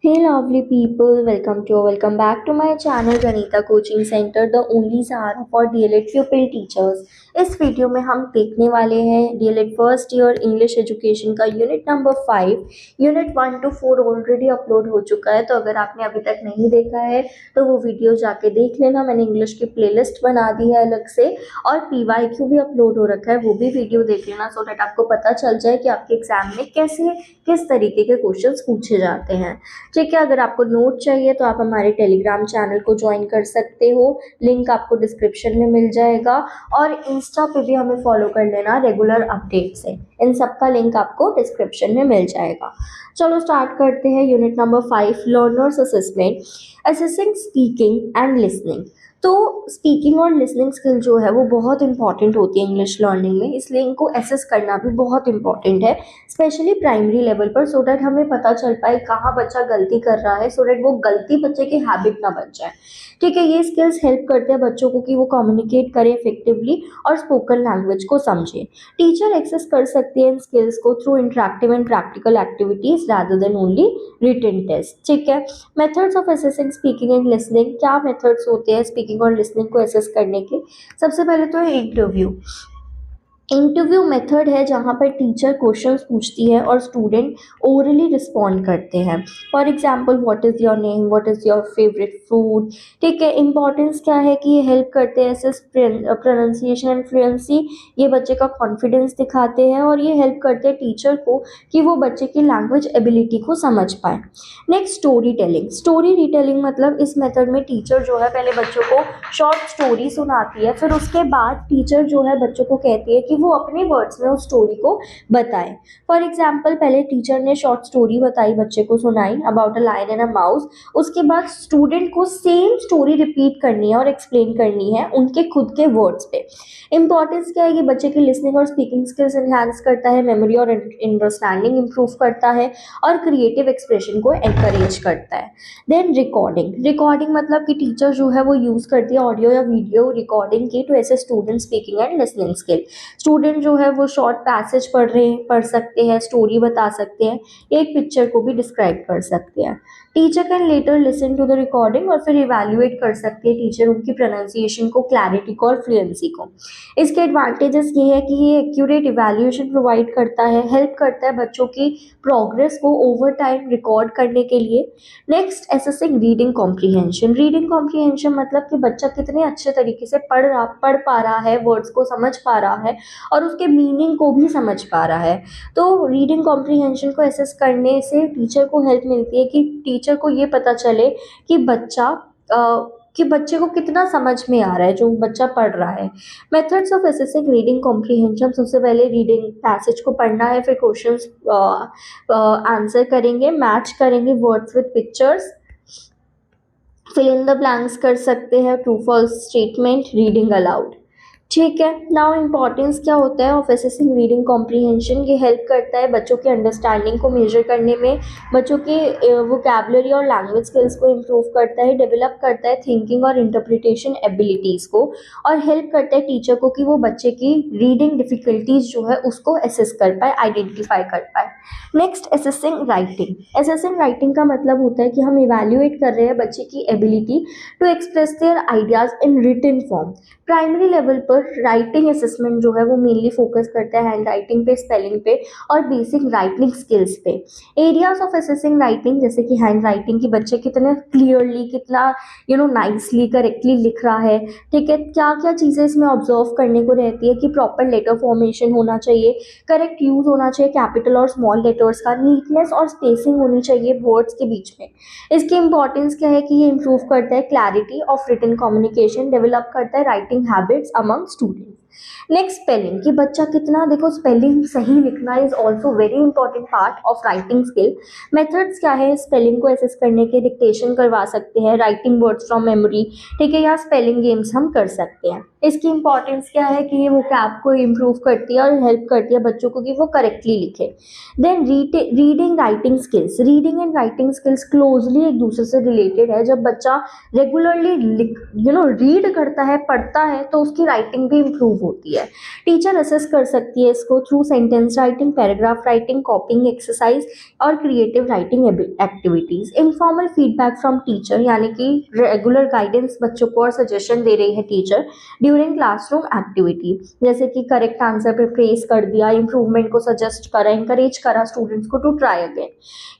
Hey lovely people, welcome back to my channel Janita Coaching Center, the only Sahara for DLED pupil teachers। इस video में हम देखने वाले हैं DLED first year English education का unit number 5। Unit 1 to 4 already upload हो चुका है, तो अगर आपने अभी तक नहीं देखा है तो वो वीडियो जाके देख लेना। मैंने इंग्लिश की प्लेलिस्ट बना दी है अलग से, और PYQ भी अपलोड हो रखा है, वो भी वीडियो देख लेना सो दैट आपको पता चल जाए कि आपके एग्जाम में कैसे किस तरीके के क्वेश्चंस पूछे जाते हैं। ठीक है, अगर आपको नोट चाहिए तो आप हमारे टेलीग्राम चैनल को ज्वाइन कर सकते हो, लिंक आपको डिस्क्रिप्शन में मिल जाएगा। और इंस्टा पे भी हमें फॉलो कर लेना रेगुलर अपडेट से, इन सब का लिंक आपको डिस्क्रिप्शन में मिल जाएगा। चलो स्टार्ट करते हैं unit number 5, learners assessment, assessing speaking and listening. तो स्पीकिंग और लिसनिंग स्किल जो है वो बहुत इंपॉर्टेंट होती है इंग्लिश लर्निंग में, इसलिए इनको एसेस करना भी बहुत इंपॉर्टेंट है, स्पेशली प्राइमरी लेवल पर, सो डैट हमें पता चल पाए कहाँ बच्चा गलती कर रहा है, सो डैट वो गलती बच्चे की हैबिट ना बन जाए। ठीक है, ये स्किल्स हेल्प करते हैं बच्चों को कि वो कम्युनिकेट करें इफेक्टिवली और स्पोकन लैंग्वेज को समझें। टीचर एक्सेस कर सकती है इन स्किल्स को through interactive and practical activities rather than only written test. ठीक है, methods of assessing speaking and listening, क्या मेथड्स होते हैं स्पीकिंग और लिसनिंग को असेस करने के? सबसे पहले तो है इंटरव्यू। इंटरव्यू मेथड है जहाँ पर टीचर क्वेश्चंस पूछती है और स्टूडेंट ओरली रिस्पॉन्ड करते हैं। For example, what is your name, what is your favourite food. ठीक है, इंपॉर्टेंस क्या है कि ये हेल्प करते हैं एसेस प्रोनाउंसिएशन एंड फ्लुएंसी, ये बच्चे का कॉन्फिडेंस दिखाते हैं, और ये हेल्प करते हैं टीचर को कि वो बच्चे की लैंग्वेज एबिलिटी को समझ पाए। Next, story telling. Story retelling मतलब इस मेथड में टीचर जो है पहले बच्चों को शॉर्ट स्टोरी सुनाती है, फिर उसके बाद टीचर जो है बच्चों को कहती है कि वो अपने वर्ड्स में उस स्टोरी को बताए। फॉर एग्जाम्पल, पहले टीचर ने शॉर्ट स्टोरी बताई, बच्चे को सुनाई about a lion and a mouse, उसके बाद स्टूडेंट को सेम स्टोरी रिपीट करनी है और एक्सप्लेन करनी है उनके खुद के वर्ड्स पे। इंपॉर्टेंस क्या है कि बच्चे की लिसनिंग और स्पीकिंग स्किल्स एनहांस करता है, मेमोरी और अंडरस्टैंडिंग इंप्रूव करता है, और क्रिएटिव एक्सप्रेशन को एनकरेज करता है। Then recording. रिकॉर्डिंग मतलब कि टीचर जो है वो यूज़ करती है ऑडियो या वीडियो रिकॉर्डिंग की टू ऐसे student speaking and listening skill. Student जो है वो शॉर्ट पैसेज पढ़ सकते हैं, स्टोरी बता सकते हैं, एक पिक्चर को भी डिस्क्राइब कर सकते हैं। Teacher can later listen to the recording, और फिर इवेल्युएट कर सकते हैं टीचर उनकी प्रोनाउंसिएशन को, क्लैरिटी को और फ्लुएंसी को। इसके एडवांटेजेस ये है कि ये एक्यूरेट इवेल्युएशन प्रोवाइड करता है, हेल्प करता है बच्चों की प्रोग्रेस को ओवर टाइम रिकॉर्ड करने के लिए। Next, assessing reading comprehension. Reading comprehension मतलब कि बच्चा कितने अच्छे तरीके से पढ़ पा रहा है, वर्ड्स को समझ पा रहा है और उसके मीनिंग को भी समझ पा रहा है। तो रीडिंग कॉम्प्रीहेंशन को एसेस करने से टीचर को हेल्प मिलती है कि टीचर को ये पता चले कि बच्चे को कितना समझ में आ रहा है जो बच्चा पढ़ रहा है। Methods of assessing reading comprehension, सबसे पहले रीडिंग पैसेज को पढ़ना है, फिर क्वेश्चंस आंसर करेंगे, मैच करेंगे words with pictures, fill in the blanks कर सकते हैं, true false statement, reading aloud. ठीक है, नाउ इंपॉर्टेंस क्या होता है ऑफ असेसिंग रीडिंग कॉम्प्रीहेंशन? ये हेल्प करता है बच्चों की अंडरस्टैंडिंग को मेजर करने में, बच्चों की वोकैबुलरी और लैंग्वेज स्किल्स को इम्प्रूव करता है, डेवलप करता है थिंकिंग और इंटरप्रिटेशन एबिलिटीज़ को, और हेल्प करता है टीचर को कि वो बच्चे की रीडिंग डिफिकल्टीज जो है उसको असेस कर पाए, आइडेंटिफाई कर पाए। Next, assessing writing. Assessing writing का मतलब होता है कि हम इवेल्युएट कर रहे हैं बच्चे की ability to express their ideas in written form. Primary level पर राइटिंग असेसमेंट जो है वो मेनली फोकस करता है हैंड राइटिंग पे, स्पेलिंग पे और बेसिक राइटिंग स्किल्स पे। एरियाज ऑफ असेसिंग राइटिंग, जैसे कि हैंड राइटिंग की बच्चे कितने क्लियरली, कितना नाइसली करेक्टली लिख रहा है। ठीक है, क्या क्या चीज़ें इसमें ऑब्जर्व करने को रहती है कि प्रॉपर लेटर फॉर्मेशन होना चाहिए, करेक्ट यूज होना चाहिए कैपिटल और स्मॉल लेटर्स का, नीटनेस और स्पेसिंग होनी चाहिए वर्ड्स के बीच में। इसकी इंपॉर्टेंस क्या है कि ये इंप्रूव करता है clarity of written communication, develop करता है writing habits among students. Next, spelling, कि बच्चा कितना, देखो स्पेलिंग सही लिखना is also very important part of writing skill. Methods क्या है स्पेलिंग को एसेस करने के? डिक्टेशन करवा सकते हैं, राइटिंग वर्ड्स फ्रॉम मेमोरी, ठीक है, या स्पेलिंग गेम्स हम कर सकते हैं। इसकी इंपॉर्टेंस क्या है कि ये वोकैब को इम्प्रूव करती है और हेल्प करती है बच्चों को कि वो करेक्टली लिखे। Then reading writing skills. Reading and writing skills closely एक दूसरे से रिलेटेड है। जब बच्चा रेगुलरली रीड करता है, पढ़ता है, तो उसकी राइटिंग भी इम्प्रूव होती है। टीचर असेस कर सकती है इसको through sentence writing, paragraph writing, copying exercise और creative writing activities. Informal feedback from teacher, यानी कि रेगुलर गाइडेंस बच्चों को और सजेशन दे रही है टीचर ड्यूरिंग क्लासरूम एक्टिविटी, जैसे कि करेक्ट आंसर पे प्रेस कर दिया, इंप्रूवमेंट को सजेस्ट करा, इंकरेज करा स्टूडेंट्स को टू ट्राई अगेन।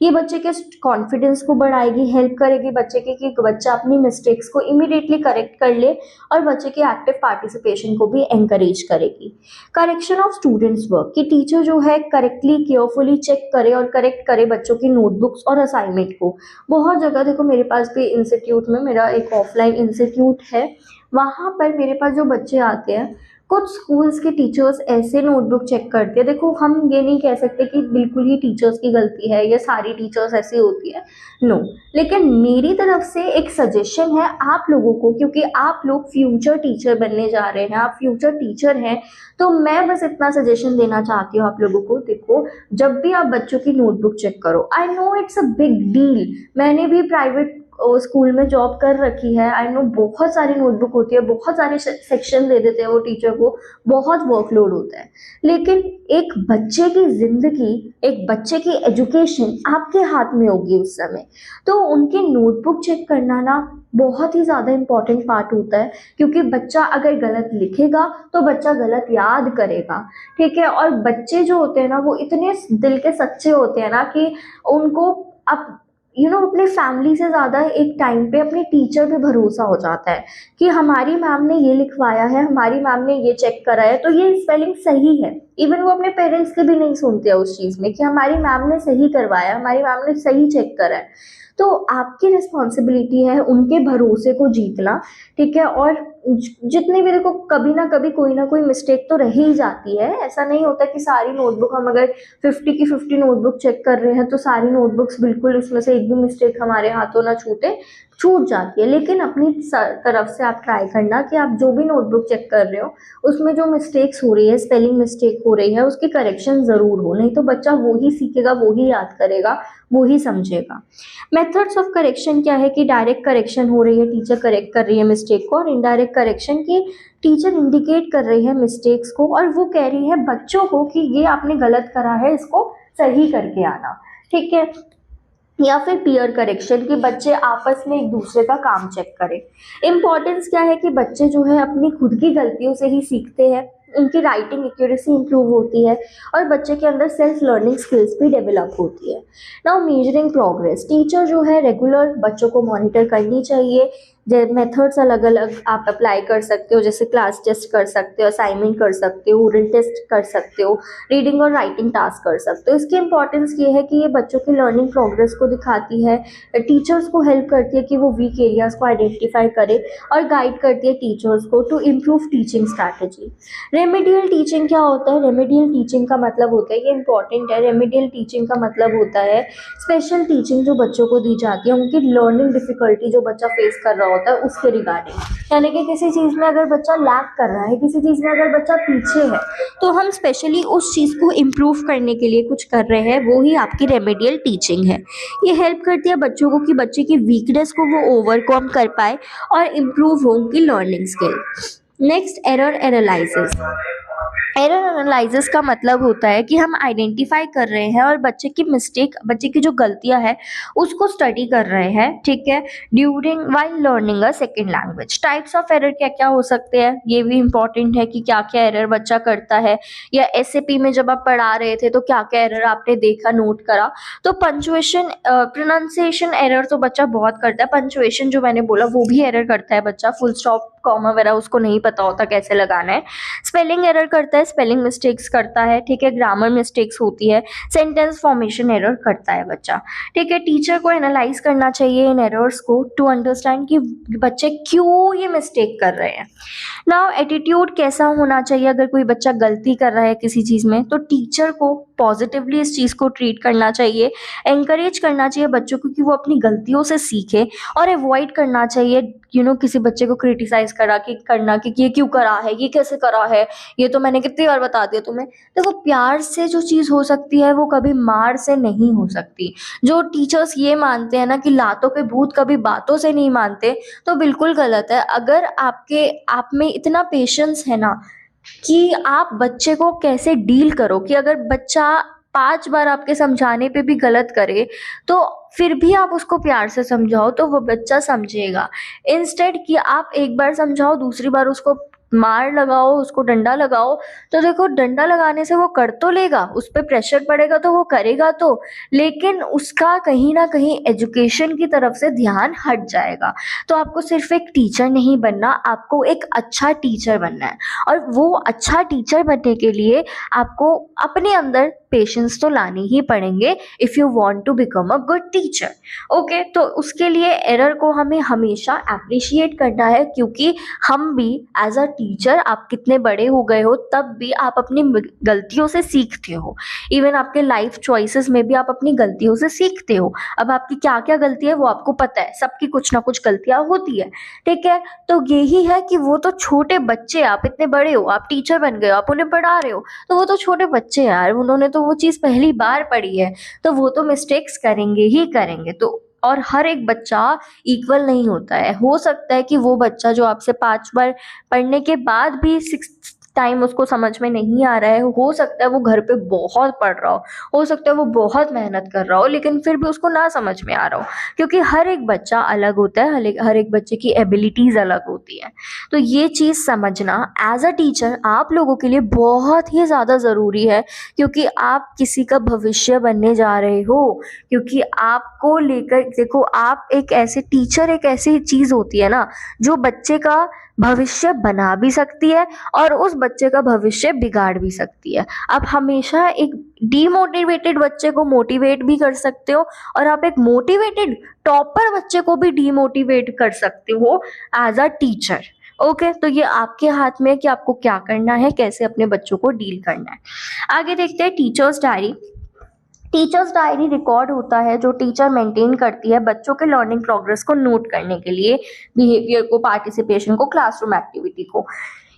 ये बच्चे के कॉन्फिडेंस को बढ़ाएगी, हेल्प करेगी बच्चे के कि बच्चा अपनी मिस्टेक्स को इमीडिएटली करेक्ट कर ले, और बच्चे के एक्टिव पार्टिसिपेशन को भी एनकरेज करेगी। करेक्शन ऑफ स्टूडेंट्स वर्क, कि टीचर जो है करेक्टली केयरफुली चेक करे और करेक्ट करे बच्चों की नोटबुक्स और असाइनमेंट को। बहुत जगह देखो, मेरे पास भी इंस्टीट्यूट में, मेरा एक ऑफलाइन इंस्टीट्यूट है, वहाँ पर मेरे पास जो बच्चे आते हैं, कुछ स्कूल्स के टीचर्स ऐसे नोटबुक चेक करते हैं। देखो, हम ये नहीं कह सकते कि बिल्कुल ही टीचर्स की गलती है या सारी टीचर्स ऐसी होती है, नो, लेकिन मेरी तरफ से एक सजेशन है आप लोगों को, क्योंकि आप लोग फ्यूचर टीचर बनने जा रहे हैं, आप फ्यूचर टीचर हैं, तो मैं बस इतना सजेशन देना चाहती हूँ आप लोगों को। देखो, जब भी आप बच्चों की नोटबुक चेक करो, I know it's a big deal, मैंने भी प्राइवेट स्कूल में जॉब कर रखी है, आई नो बहुत सारी नोटबुक होती है, बहुत सारे सेक्शन दे देते हैं वो टीचर को, बहुत वर्कलोड होता है, लेकिन एक बच्चे की जिंदगी, एक बच्चे की एजुकेशन आपके हाथ में होगी उस समय, तो उनकी नोटबुक चेक करना ना बहुत ही ज़्यादा इम्पॉर्टेंट पार्ट होता है, क्योंकि बच्चा अगर गलत लिखेगा तो बच्चा गलत याद करेगा, ठीक है। और बच्चे जो होते हैं ना, वो इतने दिल के सच्चे होते हैं ना कि उनको अब अपने फैमिली से ज़्यादा एक टाइम पे अपने टीचर पे भरोसा हो जाता है कि हमारी मैम ने ये लिखवाया है, हमारी मैम ने ये चेक करा है, तो ये स्पेलिंग सही है। इवन वो अपने पेरेंट्स के भी नहीं सुनते हैं उस चीज़ में कि हमारी मैम ने सही करवाया, हमारी मैम ने सही चेक करा है। तो आपकी रिस्पॉन्सिबिलिटी है उनके भरोसे को जीतना, ठीक है। और जितने भी, देखो, कभी ना कभी कोई ना कोई मिस्टेक तो रह ही जाती है, ऐसा नहीं होता कि सारी नोटबुक, हम अगर 50 की 50 नोटबुक चेक कर रहे हैं तो सारी नोटबुक्स बिल्कुल उसमें से एक भी मिस्टेक हमारे हाथों ना छूट जाती है, लेकिन अपनी तरफ से आप ट्राई करना कि आप जो भी नोटबुक चेक कर रहे हो उसमें जो मिस्टेक्स हो रही है, स्पेलिंग मिस्टेक हो रही है, उसकी करेक्शन ज़रूर हो, नहीं तो बच्चा वो ही सीखेगा, वो ही याद करेगा, वो ही समझेगा। मेथड्स ऑफ करेक्शन क्या है कि डायरेक्ट करेक्शन हो रही है, टीचर करेक्ट कर रही है मिस्टेक को, और इनडायरेक्ट करेक्शन की टीचर इंडिकेट कर रही है मिस्टेक्स को, और वो कह रही है बच्चों को कि ये आपने गलत करा है, इसको सही करके आना, ठीक है। या फिर पीयर करेक्शन, कि बच्चे आपस में एक दूसरे का काम चेक करें। इम्पॉर्टेंस क्या है कि बच्चे जो है अपनी खुद की गलतियों से ही सीखते हैं, उनकी राइटिंग एक्यूरेसी इंप्रूव होती है, और बच्चे के अंदर सेल्फ लर्निंग स्किल्स भी डेवलप होती है। नाउ मेजरिंग प्रोग्रेस, टीचर जो है रेगुलर बच्चों को मॉनिटर करनी चाहिए। मेथड्स अलग अलग आप अप्लाई कर सकते हो, जैसे क्लास टेस्ट कर सकते हो, असाइनमेंट कर सकते हो, रिटन टेस्ट कर सकते हो, रीडिंग और राइटिंग टास्क कर सकते हो। इसकी इंपॉर्टेंस ये है कि ये बच्चों की लर्निंग प्रोग्रेस को दिखाती है, टीचर्स को हेल्प करती है कि वो वीक एरियाज को आइडेंटिफाई करे, और गाइड करती है टीचर्स को to improve teaching strategy. Remedial teaching क्या होता है? रेमेडियल टीचिंग का मतलब होता है, ये इंपॉर्टेंट है, रेमेडियल टीचिंग का मतलब होता है स्पेशल टीचिंग जो बच्चों को दी जाती है, उनकी लर्निंग डिफिकल्टी जो बच्चा फेस कर रहा होता है उसके रिगार्डिंग, यानी कि किसी चीज़ में अगर बच्चा लैक कर रहा है, किसी चीज़ में अगर बच्चा पीछे है, तो हम स्पेशली उस चीज़ को इम्प्रूव करने के लिए कुछ कर रहे हैं, वो ही आपकी रेमेडियल टीचिंग है। ये हेल्प करती है बच्चों को कि बच्चे की वीकनेस को वो ओवरकम कर पाए और इम्प्रूव हो उनकी learning skill. Next, error analysis. Error analysis का मतलब होता है कि हम आइडेंटिफाई कर रहे हैं और बच्चे की मिस्टेक, बच्चे की जो गलतियां है उसको स्टडी कर रहे हैं, ठीक है, during while learning a second language. Types of error क्या क्या हो सकते हैं, ये भी इंपॉर्टेंट है कि क्या क्या एरर बच्चा करता है, या एसएपी में जब आप पढ़ा रहे थे तो क्या क्या एरर आपने देखा, नोट करा। तो पंचुएशन, प्रोनाउंसिएशन एरर तो बच्चा बहुत करता है, पंचुएशन जो मैंने बोला वो भी एरर करता है बच्चा, फुल स्टॉप कॉमा वगैरह उसको नहीं पता होता कैसे लगाना है। स्पेलिंग एरर करता है, स्पेलिंग मिस्टेक्स करता है, ठीक है, ग्रामर मिस्टेक्स होती है, सेंटेंस फॉर्मेशन एरर करता है बच्चा, ठीक है। टीचर को एनालाइज करना चाहिए इन एरर्स को टू अंडरस्टैंड कि बच्चे क्यों ये मिस्टेक कर रहे हैं। नाउ एटीट्यूड कैसा होना चाहिए, अगर कोई बच्चा गलती कर रहा है किसी चीज़ में तो टीचर को पॉजिटिवली इस चीज़ को ट्रीट करना चाहिए, एनकरेज करना चाहिए बच्चों को कि वो अपनी गलतियों से सीखे, और अवॉइड करना चाहिए किसी बच्चे को क्रिटिसाइज करना कि ये क्यों करा है, ये कैसे करा है, ये तो मैंने कितनी बार बता दिया तुम्हें। देखो, प्यार से जो चीज़ हो सकती है वो कभी मार से नहीं हो सकती। जो टीचर्स ये मानते हैं ना कि लातों के भूत कभी बातों से नहीं मानते, तो बिल्कुल गलत है। अगर आप में इतना पेशेंस है ना, कि आप बच्चे को कैसे डील करो, कि अगर बच्चा 5 बार आपके समझाने पे भी गलत करे, तो फिर भी आप उसको प्यार से समझाओ तो वो बच्चा समझेगा। इंस्टेड कि आप एक बार समझाओ, दूसरी बार उसको मार लगाओ, उसको डंडा लगाओ, तो देखो डंडा लगाने से वो कर तो लेगा, उस पे प्रेशर पड़ेगा तो वो करेगा तो, लेकिन उसका कहीं न कहीं एजुकेशन की तरफ से ध्यान हट जाएगा। तो आपको सिर्फ़ एक टीचर नहीं बनना, आपको एक अच्छा टीचर बनना है। और वो अच्छा टीचर बनने के लिए आपको अपने अंदर पेशेंस तो लाने ही पड़ेंगे, if you want to become a good teacher. Okay, तो उसके लिए एरर को हमें हमेशा अप्रिशिएट करना है, क्योंकि हम भी एज अ टीचर, आप कितने बड़े हो गए हो तब भी आप अपनी गलतियों से सीखते हो। इवन आपके लाइफ चॉइसेस में भी आप अपनी गलतियों से सीखते हो। अब आपकी क्या क्या गलती है वो आपको पता है, सबकी कुछ ना कुछ गलतियां होती है, ठीक है। तो यही है कि वो तो छोटे बच्चे, आप इतने बड़े हो, आप टीचर बन गए हो, आप उन्हें पढ़ा रहे हो, तो वो तो छोटे बच्चे हैं यार, उन्होंने तो वो चीज़ पहली बार पढ़ी है, तो वो तो मिस्टेक्स करेंगे ही करेंगे। तो और हर एक बच्चा इक्वल नहीं होता है। हो सकता है कि वो बच्चा जो आपसे 5 बार पढ़ने के बाद भी 6th टाइम उसको समझ में नहीं आ रहा है, हो सकता है वो घर पे बहुत पढ़ रहा हो सकता है वो बहुत मेहनत कर रहा हो, लेकिन फिर भी उसको ना समझ में आ रहा हो, क्योंकि हर एक बच्चा अलग होता है, हर एक बच्चे की एबिलिटीज़ अलग होती है। तो ये चीज़ समझना एज अ टीचर आप लोगों के लिए बहुत ही ज़्यादा ज़रूरी है, क्योंकि आप किसी का भविष्य बनने जा रहे हो। क्योंकि आपको लेकर देखो, आप एक ऐसे टीचर, एक ऐसी चीज़ होती है ना, जो बच्चे का भविष्य बना भी सकती है और उस बच्चे का भविष्य बिगाड़ भी सकती है। आप हमेशा एक डीमोटिवेटेड बच्चे को मोटिवेट भी कर सकते हो, और आप एक मोटिवेटेड टॉपर बच्चे को भी डीमोटिवेट कर सकते हो एज अ टीचर। ओके, तो ये आपके हाथ में है कि आपको क्या करना है, कैसे अपने बच्चों को डील करना है। आगे देखते हैं teachers diary. Teachers diary record होता है जो टीचर मेंटेन करती है बच्चों के लर्निंग प्रोग्रेस को नोट करने के लिए, बिहेवियर को, पार्टिसिपेशन को, क्लासरूम एक्टिविटी को।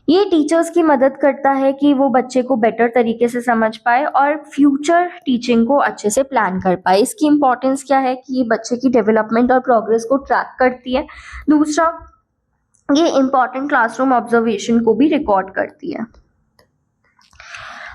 ये टीचर्स की मदद करता है कि वो बच्चे को बेटर तरीके से समझ पाए और फ्यूचर टीचिंग को अच्छे से प्लान कर पाए। इसकी इंपॉर्टेंस क्या है कि ये बच्चे की डेवलपमेंट और प्रोग्रेस को ट्रैक करती है। दूसरा, ये इंपॉर्टेंट क्लासरूम ऑब्जर्वेशन को भी रिकॉर्ड करती है,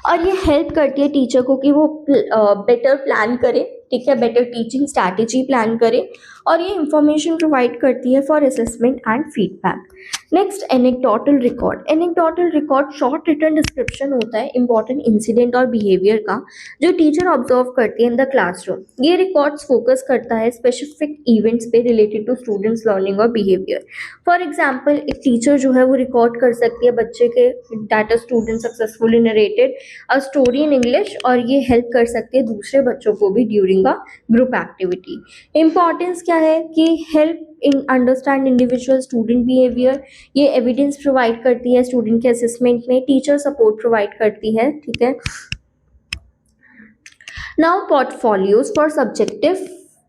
और ये हेल्प करती है टीचर को कि वो बेटर प्लान करे, ठीक है, बेटर टीचिंग स्ट्रैटेजी प्लान करे, और ये इंफॉर्मेशन प्रोवाइड करती है for assessment and feedback. Next, anecdotal record. Anecdotal record short written description होता है इंपॉर्टेंट इंसिडेंट और बिहेवियर का, जो टीचर ऑब्जर्व करती है इन द क्लासरूम। ये रिकॉर्ड्स फोकस करता है स्पेसिफिक इवेंट्स पे रिलेटेड टू स्टूडेंट्स लर्निंग और बिहेवियर। फॉर एग्जाम्पल, एक टीचर जो है वो रिकॉर्ड कर सकती है बच्चे के that a student successfully narrated a story in English, और ये हेल्प कर सकती है दूसरे बच्चों को भी during a group activity. Importance क्या है कि help in understand individual student behaviour. ये एविडेंस प्रोवाइड करती है स्टूडेंट के असेसमेंट में, टीचर सपोर्ट प्रोवाइड करती है, ठीक है। Now portfolios for subjective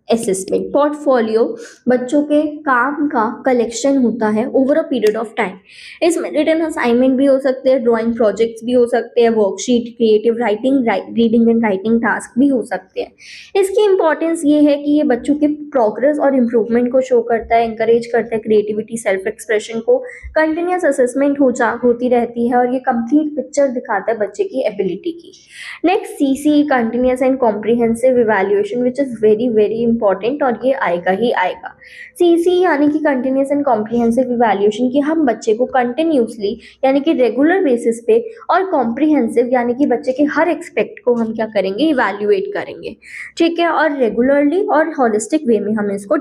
assessment. Portfolio बच्चों के काम का कलेक्शन होता है over a period of time. इसमें रिटन असाइनमेंट भी हो सकते हैं, ड्राइंग प्रोजेक्ट्स भी हो सकते हैं, worksheet, creative writing, reading and writing task भी हो सकते हैं। इसकी इंपॉर्टेंस ये है कि ये बच्चों के प्रोग्रेस और इम्प्रूवमेंट को शो करता है, इंकरेज करता है क्रिएटिविटी, सेल्फ एक्सप्रेशन को। कंटिन्यूस असेसमेंट होती रहती है, और ये कंप्लीट पिक्चर दिखाता है बच्चे की एबिलिटी की। Next, CC, continuous and comprehensive evaluation, which is very very important, और ये आएगा ही आएगा। सीसी यानी कि कंटिन्यूस एंड कॉम्प्रिहेंसिव इवैल्यूएशन, कि हम बच्चे को कंटिन्यूसली यानी कि रेगुलर बेसिस पे, और कॉम्प्रिहेंसिव यानी कि बच्चे के हर एक्सपेक्ट को हम क्या करेंगे, इवैल्यूएट करेंगे, ठीक है। और रेगुलरली और होलिस्टिक वे में हम इसको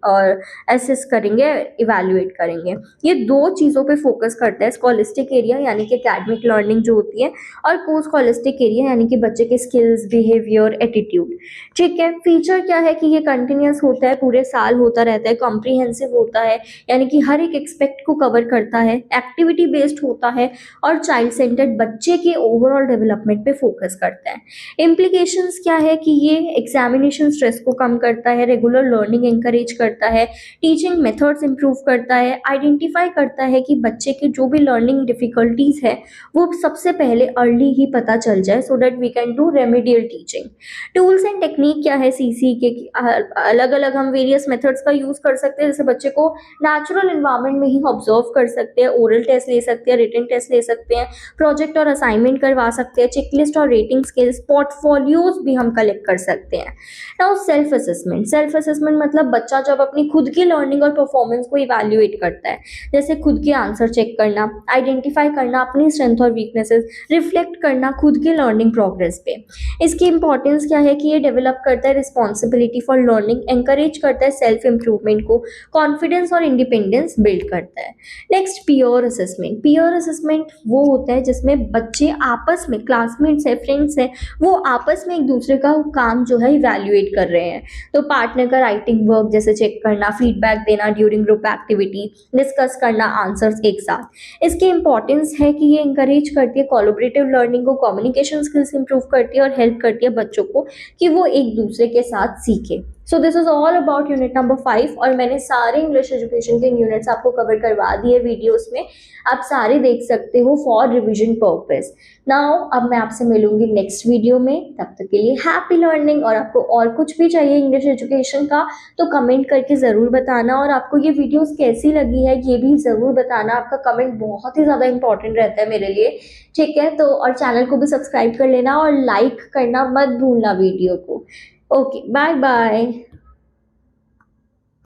और एसेस करेंगे, इवैल्यूएट करेंगे। ये दो चीज़ों पे फोकस करता है, स्कॉलिस्टिक एरिया यानी कि एकेडमिक लर्निंग जो होती है, और को स्कॉलिस्टिक एरिया यानी कि बच्चे के स्किल्स, बिहेवियर, एटीट्यूड, ठीक है। फीचर क्या है कि ये कंटिन्यूस होता है, पूरे साल होता रहता है, कॉम्प्रिहेंसिव होता है यानी कि हर एक एक्सपेक्ट को कवर करता है, एक्टिविटी बेस्ड होता है, और चाइल्ड सेंटर्ड बच्चे के ओवरऑल डेवलपमेंट पे फोकस करता है। इम्प्लीकेशंस क्या है कि ये एग्जामिनेशन स्ट्रेस को कम करता है, रेगुलर लर्निंग एनकरेज करता है, टीचिंग मेथड्स इंप्रूव करता है, आइडेंटिफाई करता है कि बच्चे के जो भी लर्निंग डिफिकल्टीज है वो सबसे पहले अर्ली ही पता चल जाए, so that we can do remedial teaching. Tools and technique क्या है सीसी के, अलग अलग हम वेरियस मेथड्स का यूज कर सकते हैं, जैसे बच्चे को नेचुरल इन्वायरमेंट में ही ऑब्जर्व कर सकते हैं, ओरल टेस्ट ले सकते हैं, रिटन टेस्ट ले सकते हैं, प्रोजेक्ट और असाइनमेंट करवा सकते हैं, चेकलिस्ट और रेटिंग स्किल्स, पोर्टफोलियोज भी हम कलेक्ट कर सकते हैं। नाउ सेल्फ असेसमेंट मतलब बच्चा जब अपनी खुद की लर्निंग और परफॉर्मेंस को इवैल्यूएट करता है, जैसे खुद के आंसर चेक करना, आइडेंटिफाई करना अपनी स्ट्रेंथ और वीकनेसेस, रिफ्लेक्ट करना खुद की लर्निंग प्रोग्रेस पे। इसकी इंपॉर्टेंस क्या है कि ये डेवलप करता है रिस्पॉन्सिबिलिटी फॉर लर्निंग, एंकरेज करता है सेल्फ इंप्रूवमेंट को, कॉन्फिडेंस और इंडिपेंडेंस बिल्ड करता है। Next peer assessment. Peer assessment वो होता है जिसमें बच्चे आपस में, क्लासमेट्स है, फ्रेंड्स है, वो आपस में एक दूसरे का काम जो है इवैल्यूएट कर रहे हैं। तो पार्टनर का राइटिंग वर्क जैसे चेक करना, फीडबैक देना ड्यूरिंग ग्रुप एक्टिविटी, डिस्कस करना आंसर्स एक साथ। इसकी इंपॉर्टेंस है कि ये इंकरेज करती है कोलैबोरेटिव लर्निंग को, कम्युनिकेशन स्किल्स इंप्रूव करती है और हेल्प करती है बच्चों को कि वो एक दूसरे के साथ सीखे। So this is all about unit number 5 और मैंने सारे इंग्लिश एजुकेशन के यूनिट्स आपको कवर करवा दिए वीडियोस में, आप सारे देख सकते हो फॉर रिविजन पर्पस। नाउ अब मैं आपसे मिलूंगी नेक्स्ट वीडियो में, तब तक के लिए हैप्पी लर्निंग। और आपको और कुछ भी चाहिए इंग्लिश एजुकेशन का तो कमेंट करके ज़रूर बताना, और आपको ये वीडियोस कैसी लगी है ये भी ज़रूर बताना। आपका कमेंट बहुत ही ज़्यादा इंपॉर्टेंट रहता है मेरे लिए, ठीक है। तो और चैनल को भी सब्सक्राइब कर लेना और लाइक करना मत भूलना वीडियो को। Okay, bye bye.